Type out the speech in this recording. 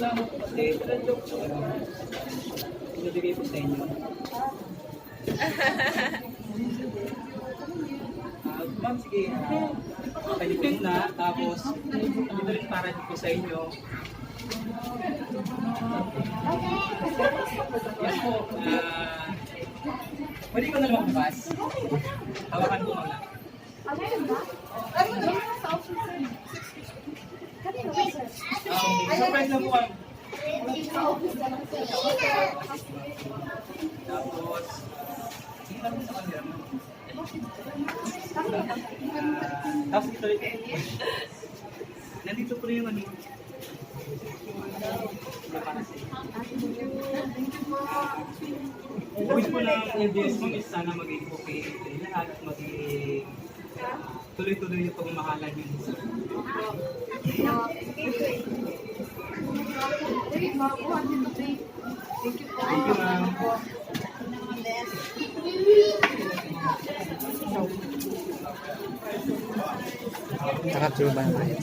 reklamo po kasi, joke po. Ibigay po sa inyo. Ma'am, sige. Pwede po muna. Tapos, dito rin para dito sa inyo. Yan po. Pwede ko na lumabas. Hawakan po muna. Surprise lang po kami. Tapos, hindi lang sa kanila. Tapos ito rin. Nandito po rin yung ano. Wish po ng LDS mo is sana maging okay lahat at maging tuloy-tuloy yung pagmamahalan yun. Thank you, ma'am. Nakapture ba na tayo?